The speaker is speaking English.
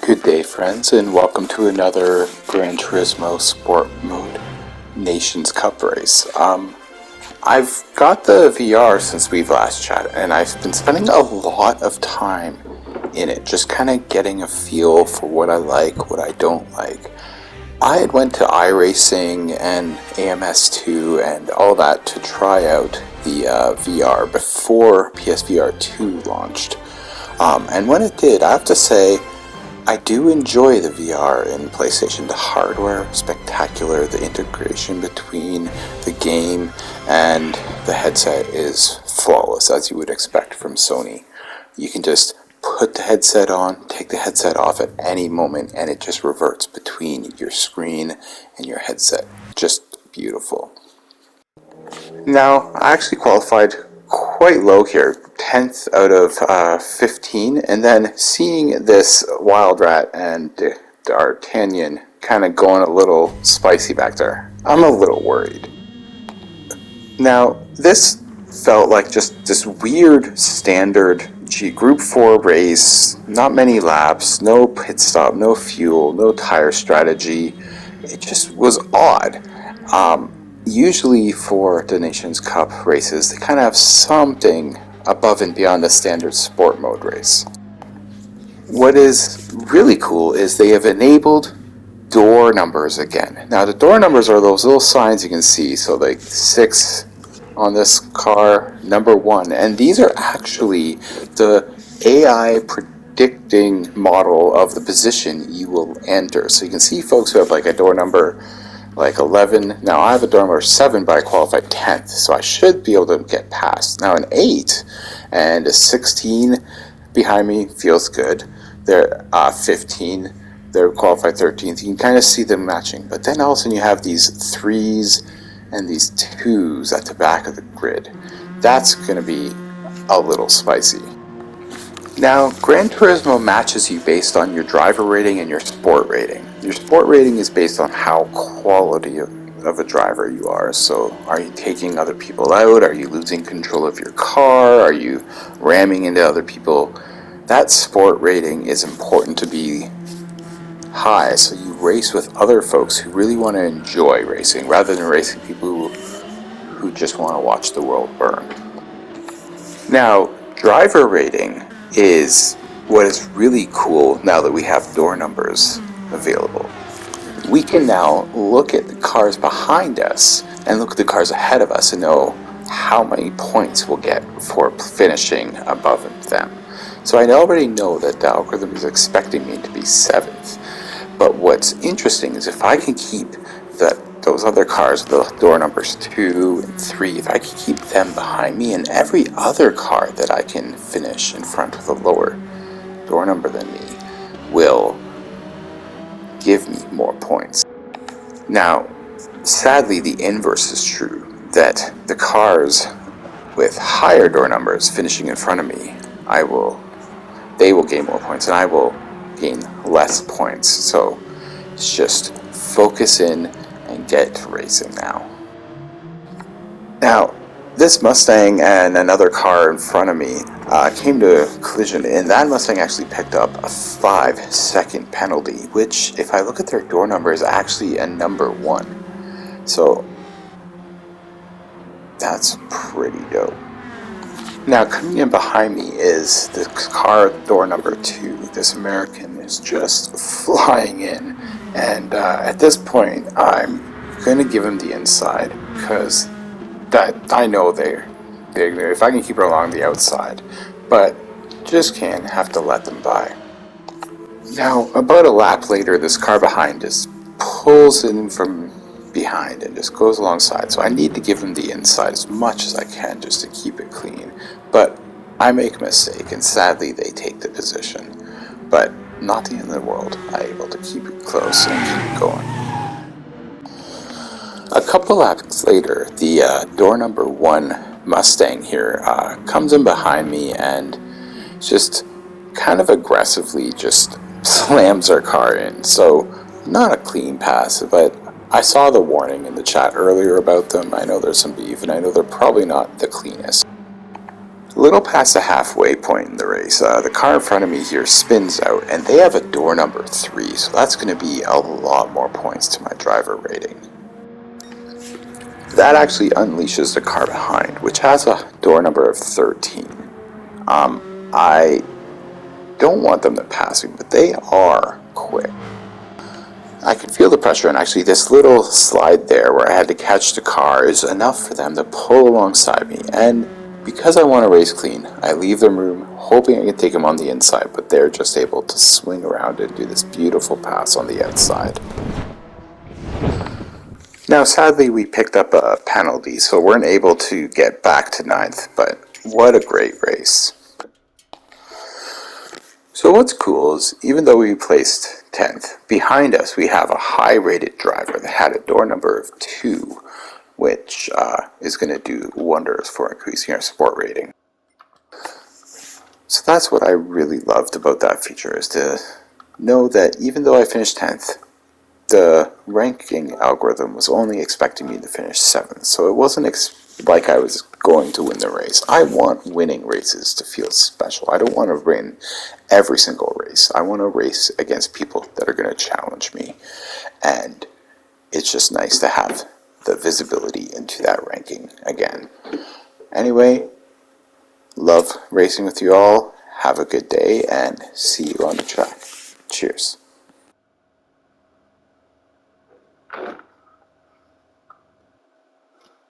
Good day, friends, and welcome to another Gran Turismo Sport Mode Nations Cup race. I've got the VR since we've last chatted, and I've been spending a lot of time in it, just kind of getting a feel for what I like, what I don't like. I had went to iRacing and AMS2 and all that to try out the VR before PSVR 2 launched. And when it did, I have to say, I do enjoy the VR in PlayStation. The hardware, spectacular. The integration between the game and the headset is flawless, as you would expect from Sony. You can just put the headset on, take the headset off at any moment, and it just reverts between your screen and your headset. Just beautiful. Now, I actually qualified quite low here, 10th out of 15, and then seeing this Wild Rat and D'Artagnan kind of going a little spicy back there, I'm a little worried. Now, this felt like just this weird standard Group 4 race, not many laps, no pit stop, no fuel, no tire strategy. It just was odd. Usually for the Nations Cup races, they kind of have something above and beyond the standard sport mode race. What is really cool is they have enabled door numbers again. Now the door numbers are those little signs you can see, so like 6 on this car, number 1, and these are actually the AI predicting model of the position you will enter. So you can see folks who have like a door number like 11. Now I have a door number 7, but I qualified 10th, so I should be able to get past. Now an 8 and a 16 behind me feels good. They're 15, they're qualified 13th. You can kind of see them matching, but then all of a sudden you have these 3s and these 2s at the back of the grid. That's going to be a little spicy. Now, Gran Turismo matches you based on your driver rating and your sport rating. Your sport rating is based on how quality of a driver you are. So, are you taking other people out? Are you losing control of your car? Are you ramming into other people? That sport rating is important to be high, so you race with other folks who really want to enjoy racing, rather than racing people who just want to watch the world burn. Now, driver rating is what is really cool now that we have door numbers available. We can now look at the cars behind us and look at the cars ahead of us and know how many points we'll get for finishing above them. So I already know that the algorithm is expecting me to be 7th. But what's interesting is if I can keep those other cars, the door numbers 2 and 3, if I can keep them behind me, and every other car that I can finish in front with a lower door number than me will give me more points. Now, sadly, the inverse is true, that the cars with higher door numbers finishing in front of me, they will gain more points, and I will gain less points. So it's just focus in and get to racing now. Now, this Mustang and another car in front of me came to a collision, and that Mustang actually picked up a 5-second penalty, which, if I look at their door number, is actually a number 1. So that's pretty dope. Now, coming in behind me is the car door number 2. This American is just flying in, and at this point, I'm going to give him the inside, because I know they're if I can keep it along the outside, but just can't have to let them by. Now, about a lap later, this car behind just pulls in from behind and just goes alongside, so I need to give him the inside as much as I can just to keep it clean. But I make a mistake, and sadly they take the position. But not the end of the world. I'm able to keep it close and keep it going. A couple laps later, the door number 1 Mustang here comes in behind me and just kind of aggressively just slams our car in. So not a clean pass, but I saw the warning in the chat earlier about them. I know there's some beef, and I know they're probably not the cleanest. A little past the halfway point in the race, the car in front of me here spins out, and they have a door number 3, so that's going to be a lot more points to my driver rating. That actually unleashes the car behind, which has a door number of 13. I don't want them to pass me, but they are quick. I can feel the pressure, and actually this little slide there where I had to catch the car is enough for them to pull alongside me, and because I want to race clean, I leave the room hoping I can take them on the inside, but they're just able to swing around and do this beautiful pass on the outside. Now sadly we picked up a penalty, so weren't able to get back to 9th, but what a great race. So what's cool is, even though we placed 10th, behind us we have a high rated driver that had a door number of 2, which is going to do wonders for increasing our sport rating. So that's what I really loved about that feature, is to know that even though I finished 10th, the ranking algorithm was only expecting me to finish 7th, so it wasn't like I was going to win the race. I want winning races to feel special. I don't want to win every single race. I want to race against people that are going to challenge me, and it's just nice to have the visibility into that ranking again. Anyway, love racing with you all. Have a good day, and see you on the track. Cheers.